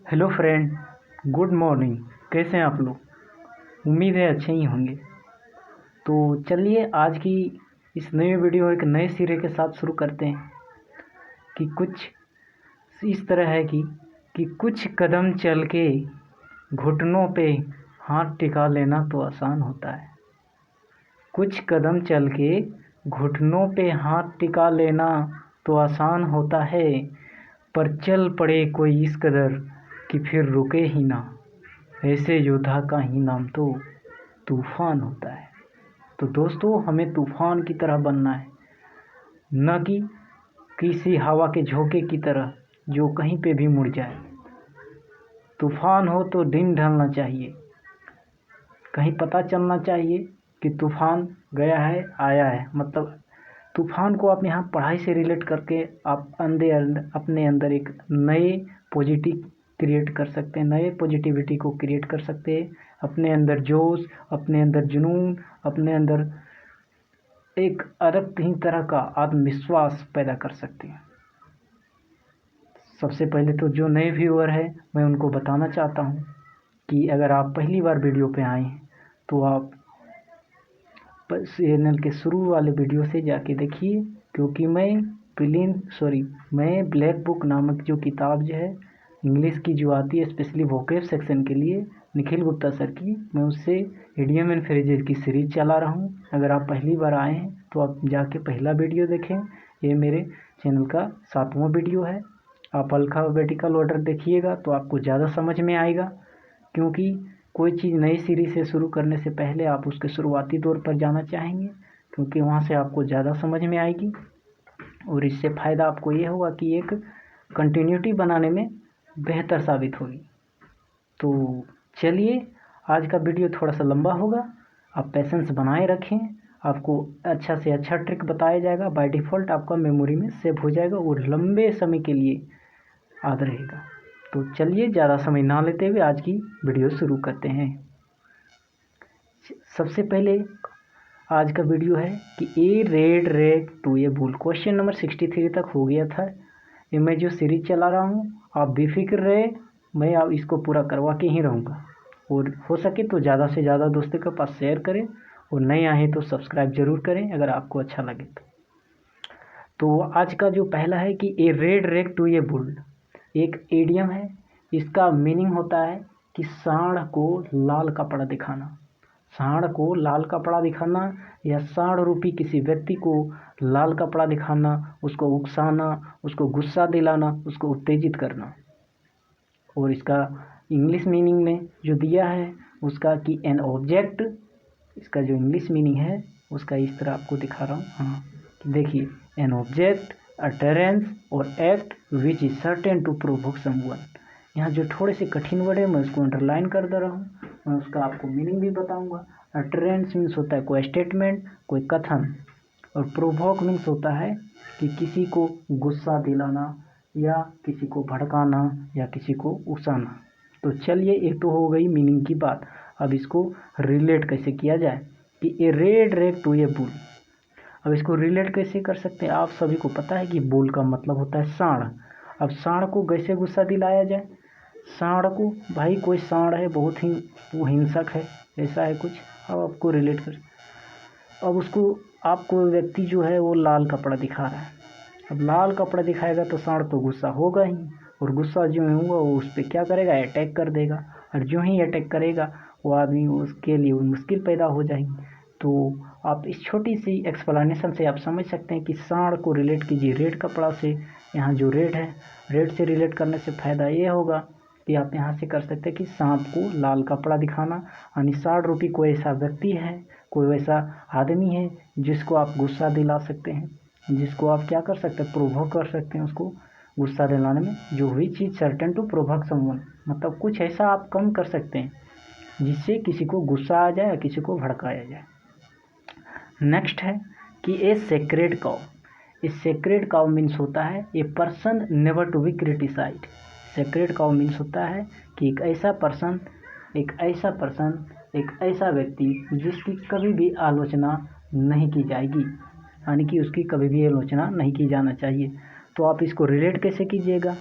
Hello friend, good morning. कैसे हैं आप लोग? उम्मीद है अच्छे ही होंगे। तो चलिए आज की इस नई वीडियो एक नए सिरे के साथ शुरू करते हैं कि कुछ इस तरह है कि कुछ कदम चल के घुटनों पे हाथ टिका लेना तो आसान होता है। कुछ कदम चल के घुटनों पे हाथ टिका लेना तो आसान होता है, पर चल पड़े कोई इस कदर कि फिर रुके ही ना, ऐसे योद्धा का ही नाम तो तूफान होता है। तो दोस्तों, हमें तूफान की तरह बनना है, न कि किसी हवा के झोंके की तरह जो कहीं पे भी मुड़ जाए। तूफान हो तो दिन ढलना चाहिए, कहीं पता चलना चाहिए कि तूफान गया है, आया है। मतलब तूफान को आप यहाँ पढ़ाई से रिलेट करके आप अपने अंदर एक नए पॉजिटिव क्रिएट कर सकते हैं, नए पॉजिटिविटी को क्रिएट कर सकते हैं। अपने अंदर जोश, अपने अंदर जुनून, अपने अंदर एक अलग ही तरह का आत्मविश्वास पैदा कर सकते हैं। सबसे पहले तो जो नए व्यूअर है मैं उनको बताना चाहता हूँ कि अगर आप पहली बार वीडियो पे आए हैं तो आप चैनल के शुरू वाले वीडियो से जाके देखिए, क्योंकि मैं ब्लैक बुक नामक जो किताब जो है इंग्लिश की जो आती है स्पेशली वोकेब सेक्शन के लिए, निखिल गुप्ता सर की, मैं उससे इडियम एंड फ्रेजेस की सीरीज चला रहा हूँ। अगर आप पहली बार आए हैं तो आप जाके पहला वीडियो देखें। ये मेरे चैनल का 7वां वीडियो है। आप अल्फ़ाबेटिकल ऑर्डर देखिएगा तो आपको ज़्यादा समझ में आएगा, क्योंकि कोई चीज़ नई सीरीज से शुरू करने से पहले आप उसके शुरुआती दौर पर जाना चाहेंगे, क्योंकि वहाँ से आपको ज़्यादा समझ में आएगी और इससे फ़ायदा आपको ये होगा कि एक कंटिन्यूटी बनाने में बेहतर साबित होगी। तो चलिए, आज का वीडियो थोड़ा सा लंबा होगा, आप पेशेंस बनाए रखें। आपको अच्छा से अच्छा ट्रिक बताया जाएगा, बाय डिफ़ॉल्ट आपका मेमोरी में सेव हो जाएगा और लंबे समय के लिए याद रहेगा। तो चलिए, ज़्यादा समय ना लेते हुए आज की वीडियो शुरू करते हैं। सबसे पहले आज का वीडियो है कि a red rag to a bull. Question number 63 तक हो गया था। ये मैं जो सीरीज चला रहा हूँ, आप बेफिक्र रहे, मैं आप इसको पूरा करवा के ही रहूँगा। और हो सके तो ज़्यादा से ज़्यादा दोस्तों के पास शेयर करें, और नए आए तो सब्सक्राइब ज़रूर करें अगर आपको अच्छा लगे तो आज का जो पहला है कि a red rag to a bull एक एडियम है। इसका मीनिंग होता है कि सांड को लाल कपड़ा दिखाना। सांड को लाल कपड़ा दिखाना या सांड रूपी किसी व्यक्ति को लाल कपड़ा दिखाना, उसको उकसाना, उसको गुस्सा दिलाना, उसको उत्तेजित करना। और इसका इंग्लिश मीनिंग में जो दिया है उसका कि एन ऑब्जेक्ट, इसका जो इंग्लिश मीनिंग है उसका इस तरह आपको दिखा रहा हूँ। हाँ, देखिए, एन ऑब्जेक्ट अटरेंस और act which is certain to provoke someone. यहाँ जो थोड़े से कठिन वर्ड है मैं उसको अंडरलाइन कर दे रहा हूँ, मैं उसका आपको मीनिंग भी बताऊंगा। अटरेंस मीन्स होता है कोई स्टेटमेंट, कोई कथन, और प्रोवोक मीन्स होता है कि किसी को गुस्सा दिलाना या किसी को भड़काना या किसी को उकसाना। तो चलिए, एक तो हो गई मीनिंग की बात। अब इसको रिलेट कैसे किया जाए कि a red rag to a bull. अब इसको रिलेट कैसे कर सकते हैं? आप सभी को पता है कि बुल का मतलब होता है सांड। अब सांड को कैसे गुस्सा दिलाया जाए? सांड को, भाई कोई सांड है बहुत ही वो हिंसक है, ऐसा है कुछ। अब आपको रिलेट कर, अब उसको आपको व्यक्ति जो है वो लाल कपड़ा दिखा रहा है। अब लाल कपड़ा दिखाएगा तो सांड तो गुस्सा होगा ही, और गुस्सा जो होगा वो उस पर क्या करेगा, अटैक कर देगा। और जो ही अटैक करेगा वो आदमी, उसके लिए मुश्किल पैदा हो जाएगी। तो आप इस छोटी सी एक्सप्लेनेशन से आप समझ सकते हैं कि सांड को रिलेट कीजिए रेड कपड़ा से। यहाँ जो रेड है, रेड से रिलेट करने से फ़ायदा ये होगा कि आप यहाँ से कर सकते हैं कि सांप को लाल कपड़ा दिखाना, यानी सांड रूपी कोई ऐसा व्यक्ति है, कोई वैसा आदमी है जिसको आप गुस्सा दिला सकते हैं, जिसको आप क्या कर सकते हैं, प्रोवोक कर सकते हैं उसको गुस्सा दिलाने में। जो हुई चीज़ सर्टेन टू प्रोवोक समवन, मतलब कुछ ऐसा आप कम कर सकते हैं जिससे किसी को गुस्सा आ जाए या किसी को भड़काया जाए। नेक्स्ट है कि a sacred cow. A sacred cow means होता है a person never to be criticised. Sacred cow means होता है कि एक ऐसा व्यक्ति जिसकी कभी भी आलोचना नहीं की जाएगी, यानी कि उसकी कभी भी आलोचना नहीं की जाना चाहिए। तो आप इसको रिलेट कैसे कीजिएगा?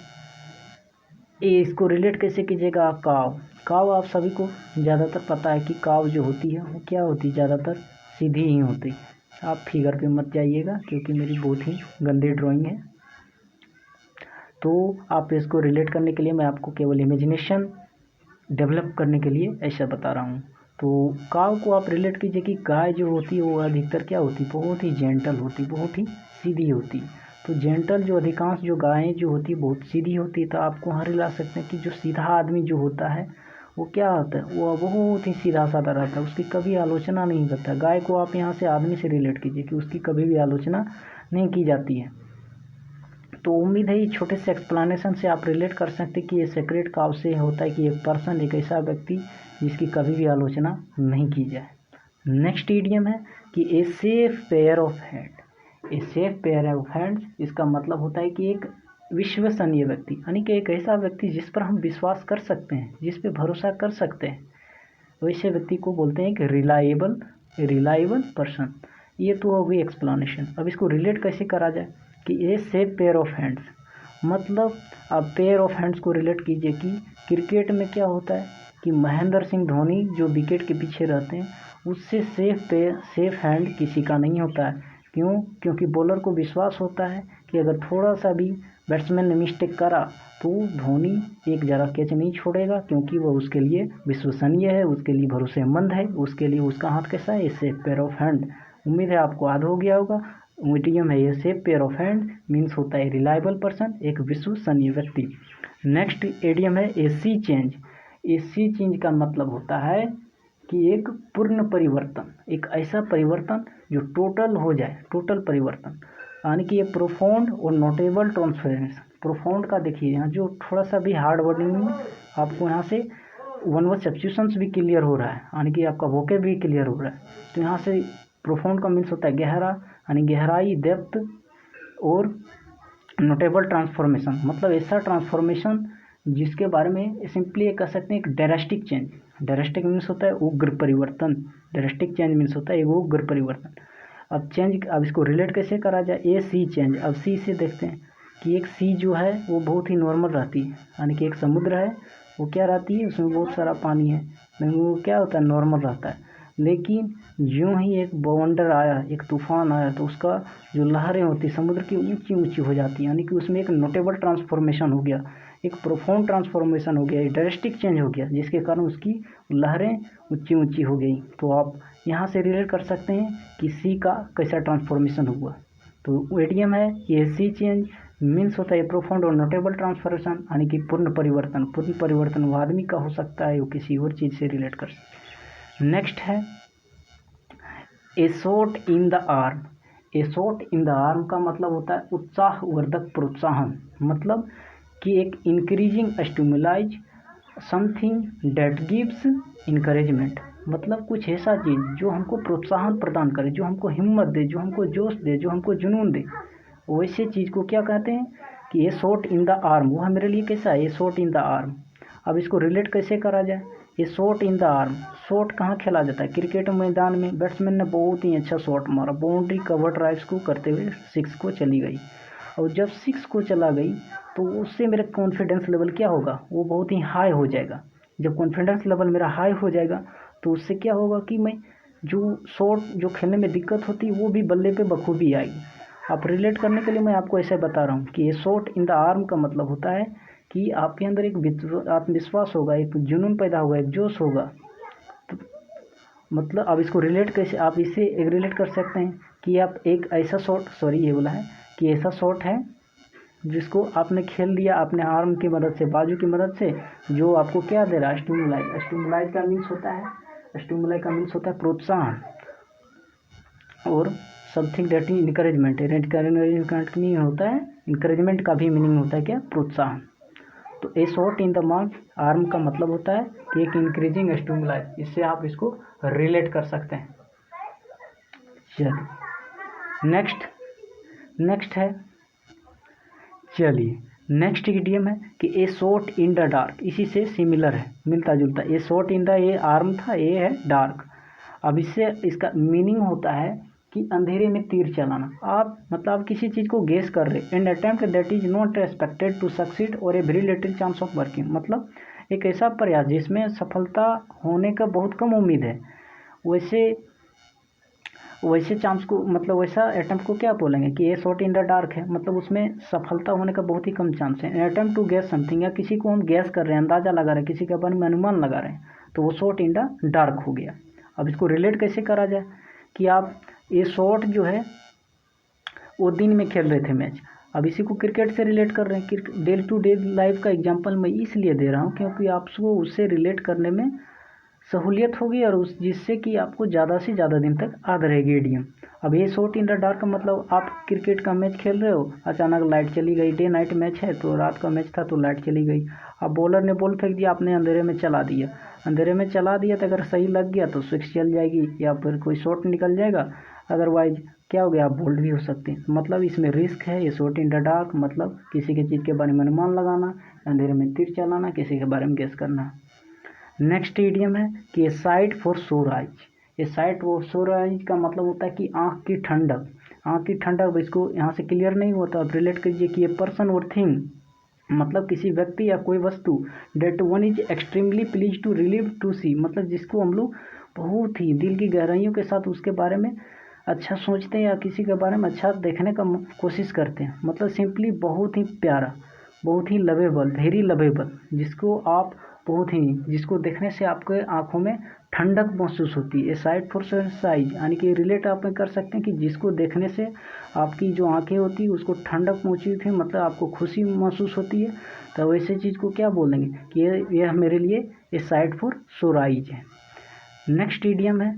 इसको रिलेट कैसे कीजिएगा, काव। काव आप सभी को ज़्यादातर पता है कि काव जो होती है वो क्या होती है, ज़्यादातर सीधी ही होती है। आप फिगर पे मत जाइएगा क्योंकि मेरी बहुत ही गंदी ड्राइंग है। तो आप इसको रिलेट करने के लिए मैं आपको केवल इमेजिनेशन डेवलप करने के लिए ऐसा बता रहा हूँ। तो काव को आप रिलेट कीजिए कि गाय जो होती है वो अधिकतर क्या होती है, बहुत ही जेंटल होती, बहुत ही सीधी होती। तो जेंटल जो अधिकांश जो गायें जो होती है बहुत सीधी होती है। तो आपको वहाँ रिला सकते हैं कि जो सीधा आदमी जो होता है वो क्या होता है, वो बहुत ही सीधा साधा रहता है, उसकी कभी आलोचना नहीं करता। गाय को आप यहाँ से आदमी से रिलेट कीजिए कि उसकी कभी भी आलोचना नहीं की जाती है। तो उम्मीद है ये छोटे से एक्सप्लेनेशन से आप रिलेट कर सकते हैं कि ये सेक्रेट काव से होता है कि एक पर्सन, एक ऐसा व्यक्ति जिसकी कभी भी आलोचना नहीं की जाए। नेक्स्ट इडियम है कि a safe pair of hand. A safe pair of hands, इसका मतलब होता है कि एक विश्वसनीय व्यक्ति, यानी कि एक ऐसा व्यक्ति जिस पर हम विश्वास कर सकते हैं, जिस पे भरोसा कर सकते हैं, वैसे व्यक्ति को बोलते हैं कि रिलायबल पर्सन। ये तो हो गई एक्सप्लेनेशन। अब इसको रिलेट कैसे करा जाए कि a safe pair of hands, मतलब आप पेयर ऑफ हैंड्स को रिलेट कीजिए कि क्रिकेट में क्या होता है कि महेंद्र सिंह धोनी जो विकेट के पीछे रहते हैं उससे सेफ हैंड किसी का नहीं होता है। क्यों? क्योंकि बॉलर को विश्वास होता है कि अगर थोड़ा सा भी बैट्समैन ने मिस्टेक करा तो धोनी एक जरा कैच नहीं छोड़ेगा, क्योंकि वह उसके लिए विश्वसनीय है, उसके लिए भरोसेमंद है, उसके लिए उसका हाथ कैसा है, सेफ पेयर ऑफ हैंड। उम्मीद है आपको याद हो गया होगा। इडियम है ये safe pair of hand, means होता है रिलायबल पर्सन, एक विश्वसनीय व्यक्ति। नेक्स्ट इडियम है ए सी चेंज। ए सी चेंज का मतलब होता है कि एक पूर्ण परिवर्तन, एक ऐसा परिवर्तन जो टोटल हो जाए, टोटल परिवर्तन, यानी कि ये प्रोफाउंड और नोटेबल ट्रांसफरेंस। प्रोफाउंड का देखिए यहाँ जो थोड़ा सा भी हार्ड वर्डिंग में आपको यहाँ से वन वर्ड सब्स्टिट्यूशंस भी क्लियर हो रहा है, यानी कि आपका वोकेब भी क्लियर हो रहा है। तो यहाँ से प्रोफाउंड का मीन्स होता है गहरा, यानी गहराई, डेप्थ, और नोटेबल ट्रांसफॉर्मेशन, मतलब ऐसा ट्रांसफॉर्मेशन जिसके बारे में सिंपली कह सकते हैं एक ड्रास्टिक चेंज। ड्रास्टिक मीन्स होता है उग्र परिवर्तन, ड्रास्टिक चेंज मीन्स होता है एक उग्र परिवर्तन। अब इसको रिलेट कैसे करा जाए, ए सी चेंज। अब सी से देखते हैं कि एक सी जो है वो बहुत ही नॉर्मल रहती है, यानी कि एक समुद्र है वो क्या रहती है, उसमें बहुत सारा पानी है, लेकिन वो क्या होता है, नॉर्मल रहता है। लेकिन यूँ ही एक बवंडर आया, एक तूफान आया, तो उसका जो लहरें होती समुद्र की ऊंची ऊंची हो जाती है, यानी कि उसमें एक नोटेबल ट्रांसफॉर्मेशन हो गया, एक प्रोफाउंड ट्रांसफॉर्मेशन हो गया, एक ड्रास्टिक चेंज हो गया, जिसके कारण उसकी लहरें ऊंची ऊंची हो गई। तो आप यहाँ से रिलेट कर सकते हैं कि सी का कैसा ट्रांसफॉर्मेशन हुआ। तो एडीएम है ये सी चेंज मीन्स होता है प्रोफाउंड और नोटेबल ट्रांसफॉर्मेशन, यानी कि पूर्ण परिवर्तन। पूर्ण परिवर्तन वो आदमी का हो सकता है, वो किसी और चीज़ से रिलेट कर सकते। नेक्स्ट है a shot in the arm. A shot in the arm का मतलब होता है उत्साहवर्धक प्रोत्साहन, मतलब कि एक increasing stimulise something that gives encouragement, मतलब कुछ ऐसा चीज़ जो हमको प्रोत्साहन प्रदान करे, जो हमको हिम्मत दे, जो हमको जोश दे, जो हमको जुनून दे, वैसे चीज़ को क्या कहते हैं कि ये शॉट इन द आर्म। वह मेरे लिए कैसा है, ये शॉट इन द आर्म। अब इसको रिलेट कैसे करा जाए, ये shot in the arm. Shot कहाँ खेला जाता है, क्रिकेट मैदान में बैट्समैन ने बहुत ही अच्छा शॉट मारा, बाउंड्री कवर ड्राइव्स को करते हुए 6 को चली गई, और जब 6 को चला गई तो उससे मेरा कॉन्फिडेंस लेवल क्या होगा, वो बहुत ही हाई हो जाएगा। जब कॉन्फिडेंस लेवल मेरा हाई हो जाएगा तो उससे क्या होगा कि मैं जो शॉट जो खेलने में दिक्कत होती है वो भी बल्ले पे बखूबी आएगी। आप रिलेट करने के लिए मैं आपको ऐसे बता रहा हूँ कि ये शॉट इन द आर्म का मतलब होता है कि आपके अंदर एक आत्मविश्वास होगा, एक जुनून पैदा होगा, एक जोश होगा। तो मतलब अब इसको रिलेट कैसे, आप इसे रिलेट कर सकते हैं कि आप एक ऐसा शॉट, ये बोला है कि ऐसा शॉट है जिसको आपने खेल लिया अपने आर्म की मदद से, बाजू की मदद से, जो आपको क्या दे रहा है, स्टिमुलाई। स्टिमुलाई का मीन्स होता है प्रोत्साहन, और something that is encouragement. Encouragement meaning होता है, इनकरेजमेंट का भी मीनिंग होता है क्या, प्रोत्साहन। तो ए शॉट इन द आर्म का मतलब होता है कि एक इंक्रीजिंग स्टिमुलाई, इससे आप इसको रिलेट कर सकते हैं। चलिए नेक्स्ट इडियम है कि ए शॉट इन द डार्क। इसी से सिमिलर है, मिलता जुलता। ए शॉट इन द, ये आर्म था, ये है डार्क। अब इससे इसका मीनिंग होता है कि अंधेरे में तीर चलाना। आप मतलब किसी चीज़ को गेस कर रहे, an attempt that is not expected to succeed और a very little chance of working, मतलब एक ऐसा प्रयास जिसमें सफलता होने का बहुत कम उम्मीद है, वैसे चांस को मतलब वैसा अटेम्प्ट को क्या बोलेंगे कि ए शॉट इन द डार्क है, मतलब उसमें सफलता होने का बहुत ही कम चांस है। अटेम्प्ट टू गेस समथिंग, या किसी को हम गैस कर रहे हैं, अंदाज़ा लगा रहे हैं, किसी के बारे में अनुमान लगा रहे हैं, तो वो शॉट इन द डार्क हो गया। अब इसको रिलेट कैसे करा जाए कि आप ये शॉट जो है वो दिन में खेल रहे थे मैच, अब इसी को क्रिकेट से रिलेट कर रहे हैं। डे टू डे लाइफ का एग्जांपल मैं इसलिए दे रहा हूँ क्योंकि आपको उससे रिलेट करने में सहूलियत होगी और उस जिससे कि आपको ज़्यादा से ज़्यादा दिन तक याद रहेगी इडियम। अब ये शॉट इन द डार्क का मतलब आप क्रिकेट का मैच खेल रहे हो, अचानक लाइट चली गई, डे नाइट मैच है तो रात का मैच था तो लाइट चली गई, अब बॉलर ने बॉल फेंक दिया, आपने अंधेरे में चला दिया, अंधेरे में चला दिया तो अगर सही लग गया तो सिक्स चल जाएगी या फिर कोई शॉट निकल जाएगा, अदरवाइज क्या हो गया, आप बोल्ड भी हो सकते हैं। मतलब इसमें रिस्क है। ये शॉट इन द डार्क मतलब किसी की चीज़ के बारे में अनुमान लगाना, अंधेरे में तीर चलाना, किसी के बारे में गेस करना। नेक्स्ट इडियम है कि ए साइट फॉर सोर आइज। ये साइट फॉर सोर आइज का मतलब होता है कि आँख की ठंडक, आँख की ठंडक। इसको यहाँ से क्लियर नहीं होता, अब रिलेट कीजिए कि ये पर्सन और थिंग मतलब किसी व्यक्ति या कोई वस्तु, that one is extremely please to relieve to see, मतलब जिसको हम लोग बहुत ही दिल की गहराइयों के साथ उसके बारे में अच्छा सोचते हैं या किसी के बारे में अच्छा देखने का कोशिश करते हैं, मतलब सिंपली बहुत ही प्यारा, बहुत ही लवेबल, वेरी लवेबल, जिसको आप बहुत ही, जिसको देखने से आपके आंखों में ठंडक महसूस होती है। साइड फॉर साइज यानी कि रिलेट आप कर सकते हैं कि जिसको देखने से आपकी जो आंखें होती है उसको ठंडक पहुँची थी, मतलब आपको खुशी महसूस होती है, तो वैसे चीज़ को क्या बोलेंगे कि यह मेरे लिए ए साइड फॉर सोराइज है। नेक्स्ट इडियम है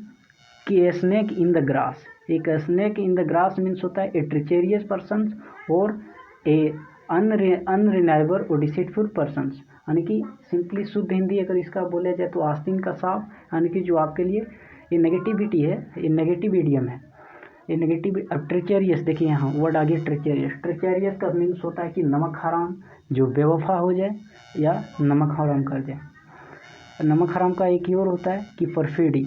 कि a snake in the grass. एक snake in the grass means होता है ए ट्रिचेरियस पर्सन और ए अनरिलायबल और डिसीटफुल पर्सन, यानी कि सिंपली शुद्ध हिंदी अगर इसका बोला जाए तो आस्तीन का सांप, यानी कि जो आपके लिए ये नेगेटिविटी है, ये नेगेटिव इडियम है, ये नेगेटिव। अब ट्रिचेरियस देखिए यहाँ वर्ड आ गया ट्रिचेरियस। ट्रिचेरियस का मीन्स होता है कि नमक हराम, जो बेवफा हो जाए या नमक हराम कर जाए। नमक हराम का एक ही और होता है कि परफिडी,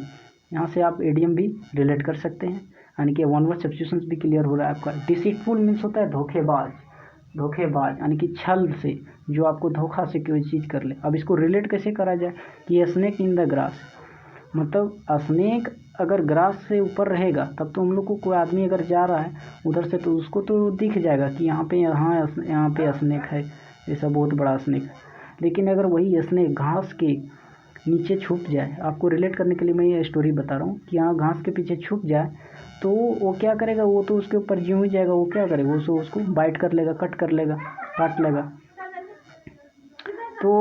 यहाँ से आप एडियम भी रिलेट कर सकते हैं, यानी कि वन वर्ड सब्स्टिट्यूशंस भी क्लियर हो रहा है आपका। डिसीटफुल मीन्स होता है धोखेबाज, धोखेबाज यानी कि छल से, जो आपको धोखा से कोई चीज़ कर ले। अब इसको रिलेट कैसे करा जाए कि स्नेक इन द ग्रास, मतलब स्नेक अगर ग्रास से ऊपर रहेगा तब तो हम लोग को कोई आदमी अगर जा रहा है उधर से तो उसको तो दिख जाएगा कि यहाँ पे स्नेक है, ऐसा बहुत बड़ा स्नेक है। लेकिन अगर वही स्नेक घास के नीचे छुप जाए, आपको रिलेट करने के लिए मैं ये स्टोरी बता रहा हूँ कि यहाँ घास के पीछे छुप जाए तो वो क्या करेगा, वो तो उसके ऊपर ज्यों ही जाएगा, वो क्या करेगा, उसको बाइट कर लेगा, कट कर लेगा, काट लेगा। तो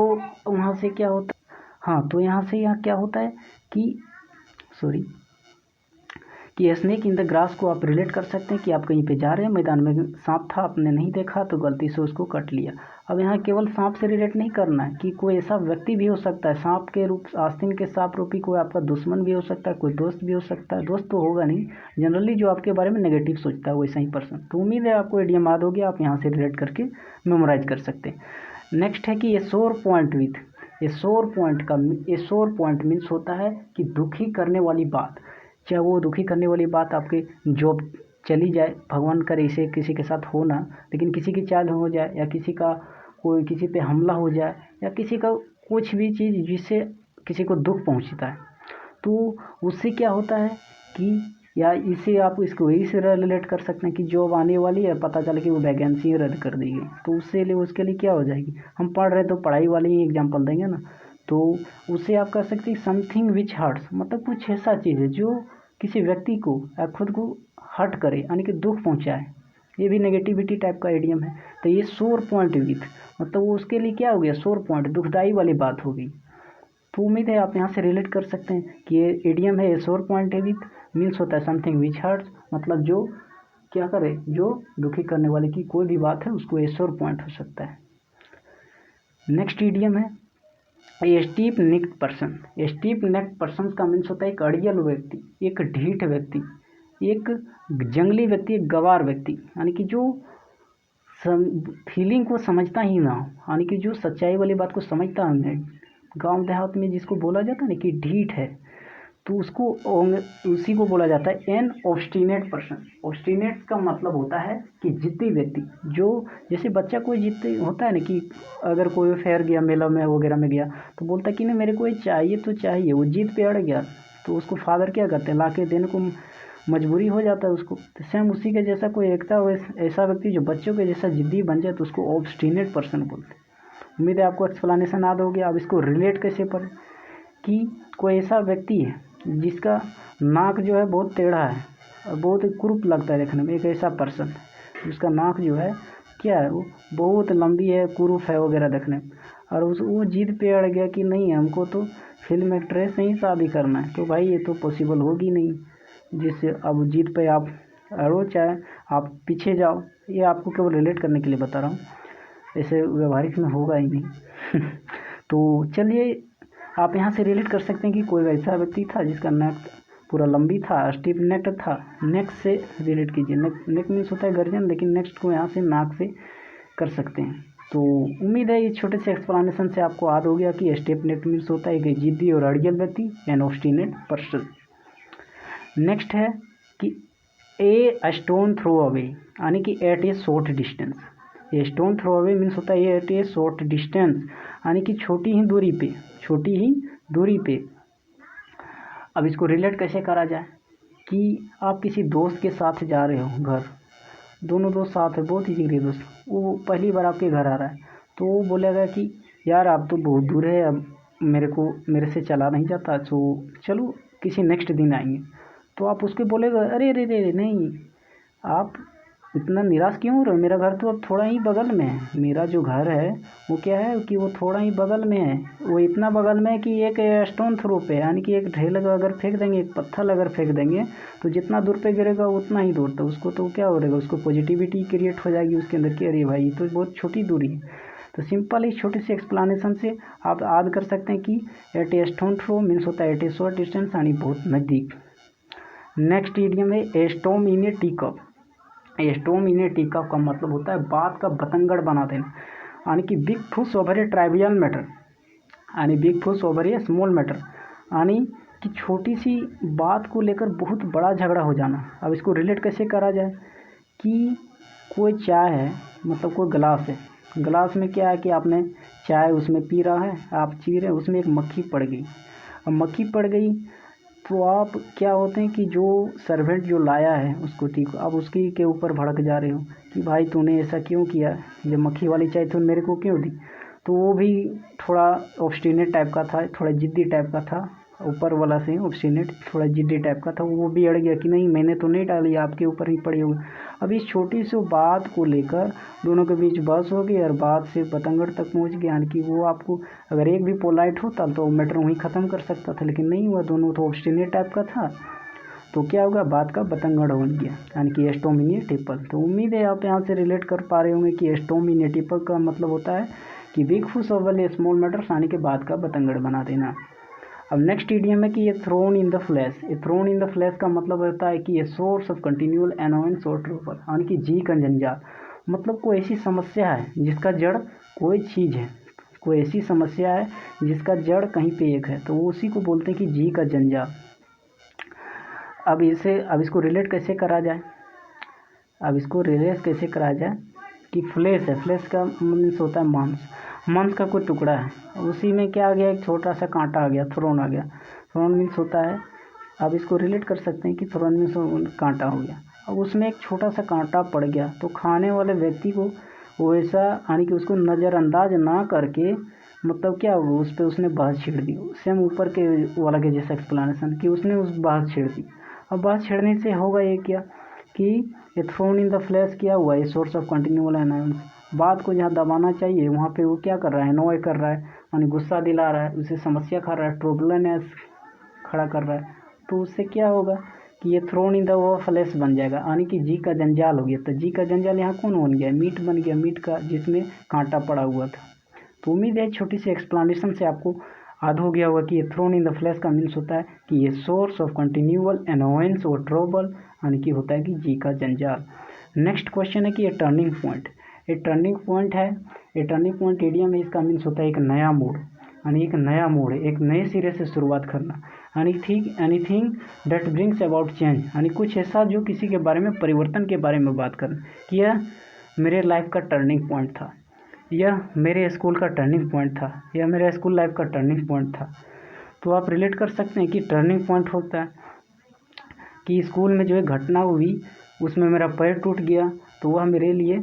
वहाँ से क्या होता है, हाँ, तो यहाँ से यहाँ क्या होता है कि स्नेक इन द ग्रास को आप रिलेट कर सकते हैं कि आप कहीं पे जा रहे हैं, मैदान में सांप था, आपने नहीं देखा तो गलती से उसको कट लिया। अब यहाँ केवल सांप से रिलेट नहीं करना है कि कोई ऐसा व्यक्ति भी हो सकता है, सांप के रूप, आस्तीन के सांप रूपी कोई आपका दुश्मन भी हो सकता है, कोई दोस्त भी हो सकता है, दोस्त तो होगा नहीं, जनरली जो आपके बारे में नेगेटिव सोचता है वैसा ही पर्सन। तो उम्मीद है आपको एडियम याद हो गया, आप यहाँ से रिलेट करके मेमोराइज कर सकते हैं। नेक्स्ट है कि ए सोर पॉइंट विथ, ए सोर पॉइंट मीन्स होता है कि दुखी करने वाली बात, चाहे वो दुखी करने वाली बात आपके जॉब चली जाए, भगवान करे इसे किसी के साथ हो ना, लेकिन किसी की चाल हो जाए या किसी का कोई किसी पे हमला हो जाए या किसी का कुछ भी चीज़ जिससे किसी को दुख पहुंचता है, तो उससे क्या होता है कि या इसे आप इसको यही से रिलेट कर सकते हैं कि जॉब आने वाली है, पता चला कि वो वैकेंसी रद्द कर दी गई, तो उसके लिए क्या हो जाएगी, हम पढ़ रहे तो पढ़ाई वाली ही एग्जाम्पल देंगे ना, तो उससे आप कर सकते हैं समथिंग विच हर्ट्स, मतलब कुछ ऐसा चीज़ है जो किसी व्यक्ति को या खुद को हर्ट करे, यानी कि दुख पहुंचाए, ये भी नेगेटिविटी टाइप का एडियम है। तो ये सोर पॉइंट विथ मतलब वो उसके लिए क्या हो गया, सोर पॉइंट, दुखदाई वाली बात हो गई। तो उम्मीद है आप यहाँ से रिलेट कर सकते हैं कि ये एडियम है, सोर पॉइंट विथ मीन्स होता है समथिंग विच हर्ट्स, मतलब जो क्या करे, जो दुखी करने वाले की कोई भी बात है उसको ये सोर पॉइंट हो सकता है। नेक्स्ट इडियम है steep necked person. Steep necked person का मीन्स होता है एक अड़ियल व्यक्ति, एक ढीठ व्यक्ति, एक जंगली व्यक्ति, एक गवार व्यक्ति, यानी कि जो फीलिंग को समझता ही ना हो, यानी कि जो सच्चाई वाली बात को समझता नहीं। गांव देहात में जिसको बोला जाता है ना कि ढीठ है, तो उसी को बोला जाता है एन ऑब्स्टिनेट पर्सन। ऑब्स्टिनेट का मतलब होता है कि जिद्दी व्यक्ति, जो जैसे बच्चा कोई जिद्दी होता है ना, कि अगर कोई फेयर गया मेला में वगैरह में गया तो बोलता है कि नहीं मेरे को ये चाहिए तो चाहिए, वो जिद पे अड़ गया तो उसको फादर क्या करते हैं, ला के देने को मजबूरी हो जाता है उसको। तो सेम उसी के जैसा कोई ऐसा व्यक्ति जो बच्चों के जैसा जिद्दी बन जाए तो उसको ऑब्स्टिनेट पर्सन बोलते हैं। उम्मीद है आपको एक्सप्लेनेशन याद हो गया। अब इसको रिलेट कैसे करें कि कोई ऐसा व्यक्ति है जिसका नाक जो है बहुत टेढ़ा है और बहुत कुरूप लगता है देखने में, एक ऐसा पर्सन जिसका नाक जो है क्या है, वो बहुत लंबी है, कुरूप है वगैरह देखने में, और वो जिद पे अड़ गया कि नहीं हमको तो फिल्म एक्ट्रेस से ही शादी करना है, तो भाई ये तो पॉसिबल होगी नहीं। जिससे अब जिद पे आप अड़ो चाहे आप पीछे जाओ, ये आपको केवल रिलेट करने के लिए बता रहा हूँ, ऐसे व्यवहारिक में होगा ही नहीं। तो चलिए आप यहाँ से रिलेट कर सकते हैं कि कोई ऐसा व्यक्ति था जिसका नेक पूरा लंबी था, स्टीप नेक था। नेक्स्ट से रिलेट कीजिए, नेक मीन्स होता है गर्दन, लेकिन नेक्स्ट को यहाँ से नाक से कर सकते हैं। तो उम्मीद है ये छोटे से एक्सप्लेनेशन से आपको याद हो गया कि स्टीप नेक मीन्स होता है कि जिद्दी और अड़ियल व्यक्ति, एन ऑब्स्टिनेट पर्सन। नेक्स्ट है कि ए स्टोन थ्रो अवे, यानी कि at a short distance. A stone throw away means होता है एट ए शॉर्ट डिस्टेंस, यानी कि छोटी ही दूरी पे। अब इसको रिलेट कैसे करा जाए कि आप किसी दोस्त के साथ जा रहे हो घर, दोनों दोस्त साथ है, बहुत ही जिगरी दोस्त, वो पहली बार आपके घर आ रहा है तो वो बोलेगा कि यार आप तो बहुत दूर है, अब मेरे से चला नहीं जाता, तो चलो किसी नेक्स्ट दिन आएंगे। तो आप उसके बोलेगा अरे अरे अरे नहीं, आप इतना निराश क्यों हो रहे हो, मेरा घर तो अब थोड़ा ही बगल में है। मेरा जो घर है वो क्या है कि वो थोड़ा ही बगल में है, वो इतना बगल में है कि एक स्टोन थ्रो पे है, यानी कि एक ढेल अगर फेंक देंगे, एक पत्थर अगर फेंक देंगे तो जितना दूर पे गिरेगा उतना ही दूर, तो उसको तो क्या हो रहेगा, उसको पॉजिटिविटी क्रिएट हो जाएगी उसके अंदर कि अरे भाई ये तो बहुत छोटी दूरी है। तो सिंपल इस छोटी सी एक्सप्लेनेशन से आप याद कर सकते हैं कि at a stone throw means होता है एट ए शॉर्ट डिस्टेंस, यानी बहुत नज़दीक। नेक्स्ट इडियम है ए storm in A tea cup. A storm in A tea cup का मतलब होता है बात का बतंगड़ बना देना, यानी कि बिग फुस ओवर ए ट्राइवियल मैटर, यानी बिग फुस ओवर ए स्मॉल मैटर, यानी कि छोटी सी बात को लेकर बहुत बड़ा झगड़ा हो जाना। अब इसको रिलेट कैसे करा जाए कि कोई चाय है, मतलब कोई गिलास है, गिलास में क्या है कि आपने चाय उसमें पी रहा है, आप पी रहे हैं, उसमें एक मक्खी पड़ गई। अब मक्खी पड़ गई तो आप क्या होते हैं कि जो सर्वेंट जो लाया है उसको ठीक, अब उसकी के ऊपर भड़क जा रहे हो कि भाई तूने ऐसा क्यों किया, जब मक्खी वाली चाय तो मेरे को क्यों दी। तो वो भी थोड़ा ऑब्स्टिनेट टाइप का था, थोड़ा जिद्दी टाइप का था, ऊपर वाला से ऑब्स्टिनेट थोड़ा जिद्दी टाइप का था, वो भी अड़ गया कि नहीं मैंने तो नहीं डाली, आपके ऊपर ही पड़ी होगी। अब इस छोटी सी बात को लेकर दोनों के बीच बहस हो गई और बात से बतंगड़ तक पहुंच गया, यानी कि वो आपको अगर एक भी पोलाइट होता तो मैटर वहीं ख़त्म कर सकता था, लेकिन नहीं हुआ, दोनों तो ऑब्स्टिनेट टाइप का था, तो क्या होगा बात का बतंगड़ बन गया, यानी कि एस्टोमिनिएटिपल। तो उम्मीद है आप यहाँ से रिलेट कर पा रहे होंगे कि एस्टोमिनिएटिपल का मतलब होता है कि बिग फुस ओवर ए स्मॉल मैटर्स, यानी कि बात का बतंगड़ बना देना। अब नेक्स्ट इडियम है कि ये थ्रोन इन द फ्लैश। ये थ्रोन इन द फ्लैश का मतलब होता है कि ये सोर्स ऑफ कंटिन्यूअल अनोइंस और ट्रबल, यानी कि जी का जंजाल, मतलब कोई ऐसी समस्या है जिसका जड़ कोई चीज़ है, कोई ऐसी समस्या है जिसका जड़ कहीं पे एक है, तो उसी को बोलते हैं कि जी का जंजाल। अब इसको रिलेट कैसे करा जाए, कि फ्लैश है, फ्लैश का मीन्स होता है मांस का कोई टुकड़ा है, उसी में क्या आ गया, एक छोटा सा कांटा आ गया, थ्रोन आ गया। थ्रोन मीन्स होता है, अब इसको रिलेट कर सकते हैं कि थ्रोन मीन्स कांटा हो गया, अब उसमें एक छोटा सा कांटा पड़ गया, तो खाने वाले व्यक्ति को वैसा, यानी कि उसको नज़रअंदाज ना करके मतलब क्या होगा, उस पर उसने बहस छेड़ दी, सेम ऊपर के वाला के जैसा एक्सप्लेनेशन कि उसने उस बहस छेड़ दी। अब बहस छेड़ने से होगा ये क्या कि ये थ्रोन इन द फ्लैश किया हुआ है सोर्स ऑफ कंटिन्यूअल अनाउंस, बात को जहाँ दबाना चाहिए वहाँ पे वो क्या कर रहा है, नॉय कर रहा है, यानी गुस्सा दिला रहा है, उसे समस्या खा रहा है, ट्रोबलनेस खड़ा कर रहा है, तो उससे क्या होगा कि ये थ्रोन इन द वो फ्लैश बन जाएगा, यानी कि जी का जंजाल हो गया। तो जी का जंजाल यहाँ कौन बन गया, मीट बन गया, मीट का जिसमें कांटा पड़ा हुआ था। तो उम्मीद है छोटी सी एक्सप्लेनेशन से आपको याद हो गया होगा कि ये थ्रोन इन द फ्लैश का मीन्स होता है कि ये सोर्स ऑफ कंटिन्यूअल अनोयंस और ट्रबल, यानी कि होता है कि जी का जंजाल। नेक्स्ट क्वेश्चन है कि ये टर्निंग पॉइंट, ये टर्निंग पॉइंट है, ये टर्निंग पॉइंट एरिया में इसका मीन्स होता है एक नया मोड़, यानी एक नया मोड़ है, एक नए सिरे से शुरुआत करना, anything that brings about change, यानी कुछ ऐसा जो किसी के बारे में, परिवर्तन के बारे में बात करें कि यह मेरे लाइफ का टर्निंग पॉइंट था, यह मेरे स्कूल का टर्निंग पॉइंट था, यह मेरे स्कूल लाइफ का टर्निंग पॉइंट था। तो आप रिलेट कर सकते हैं कि टर्निंग पॉइंट होता है कि स्कूल में जो एक घटना हुई उसमें मेरा पैर टूट गया, तो वह मेरे लिए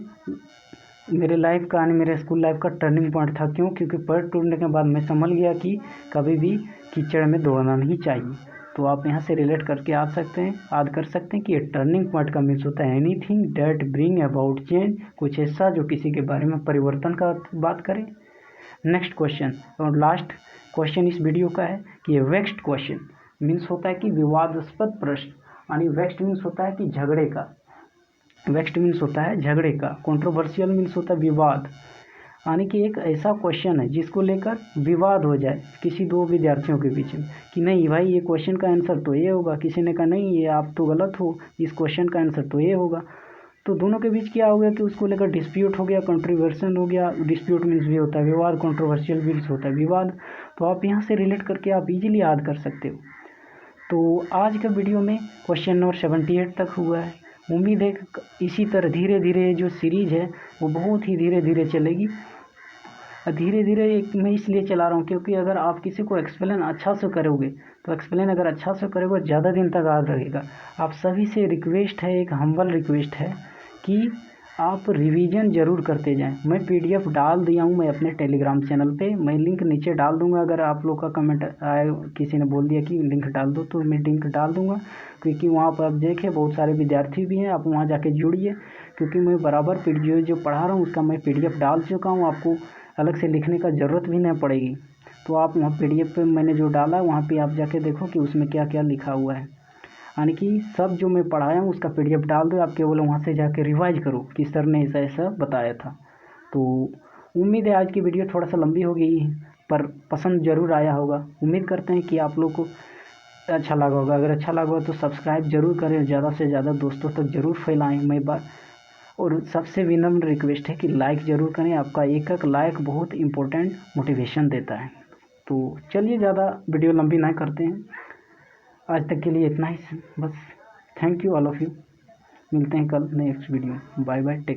मेरे लाइफ का, यानी मेरे स्कूल लाइफ का टर्निंग पॉइंट था। क्यों? क्योंकि पैर टूटने के बाद मैं समझ गया कि कभी भी कीचड़ में दौड़ना नहीं चाहिए। तो आप यहाँ से रिलेट करके याद कर सकते हैं कि ये टर्निंग पॉइंट का मीन्स होता है anything that bring about change, कुछ ऐसा जो किसी के बारे में परिवर्तन का बात करें। नेक्स्ट क्वेश्चन और लास्ट क्वेश्चन इस वीडियो का है कि ये वेक्स्ड क्वेश्चन मीन्स होता है कि विवादास्पद प्रश्न, यानी वेक्स्ड मीन्स होता है कि झगड़े का, वेक्स्ड मीन्स होता है झगड़े का, कंट्रोवर्शियल मीन्स होता है विवाद, यानी कि एक ऐसा क्वेश्चन है जिसको लेकर विवाद हो जाए किसी दो विद्यार्थियों के बीच में कि नहीं भाई ये क्वेश्चन का आंसर तो ये होगा, किसी ने कहा नहीं ये आप तो गलत हो, इस क्वेश्चन का आंसर तो ये होगा। तो दोनों के बीच क्या हो गया कि उसको लेकर डिस्प्यूट हो गया, कंट्रोवर्सन हो गया। डिस्प्यूट मीन्स भी होता है विवाद, कंट्रोवर्शियल मीन्स होता है विवाद। तो आप यहाँ से रिलेट करके आप इजीली याद कर सकते हो। तो आज का वीडियो में क्वेश्चन नंबर 78 तक हुआ है। उम्मीद है इसी तरह धीरे धीरे जो सीरीज़ है वो बहुत ही धीरे धीरे चलेगी। धीरे धीरे मैं इसलिए चला रहा हूँ क्योंकि अगर आप किसी को एक्सप्लेन अच्छा से करोगे तो एक्सप्लेन अगर अच्छा से करोगे ज़्यादा दिन तक याद रहेगा। आप सभी से रिक्वेस्ट है, एक हम्बल रिक्वेस्ट है कि आप रिवीजन ज़रूर करते जाएं। मैं PDF डाल दिया हूँ मैं अपने टेलीग्राम चैनल पे, मैं लिंक नीचे डाल दूँगा। अगर आप लोग का कमेंट आए, किसी ने बोल दिया कि लिंक डाल दो, तो मैं लिंक डाल दूँगा, क्योंकि वहाँ पर आप देखें बहुत सारे विद्यार्थी भी हैं, आप वहाँ जाके जुड़िए। क्योंकि मैं बराबर PDF जो पढ़ा रहा हूँ उसका मैं PDF डाल चुका हूँ, आपको अलग से लिखने का ज़रूरत भी नहीं पड़ेगी। तो आप वहाँ PDF पे मैंने जो डाला वहाँ पे आप जाके देखो कि उसमें क्या क्या लिखा हुआ है, यानी कि सब जो मैं पढ़ाया हूँ उसका PDF डाल दो। आप केवल वहाँ से जाके रिवाइज करो कि सर ने ऐसा ऐसा बताया था। तो उम्मीद है आज की वीडियो थोड़ा सा लंबी हो गई है पर पसंद ज़रूर आया होगा। उम्मीद करते हैं कि आप लोग को अच्छा लगा होगा। अगर अच्छा लगा हो तो सब्सक्राइब ज़रूर करें, ज़्यादा से ज़्यादा दोस्तों तक ज़रूर फैलाएँ। मैं बात और सबसे विनम्र रिक्वेस्ट है कि लाइक ज़रूर करें। आपका एक एक लाइक बहुत इम्पोर्टेंट मोटिवेशन देता है। तो चलिए ज़्यादा वीडियो लंबी ना करते हैं, आज तक के लिए इतना ही बस। Thank you all of you. मिलते हैं कल next video. Bye bye, take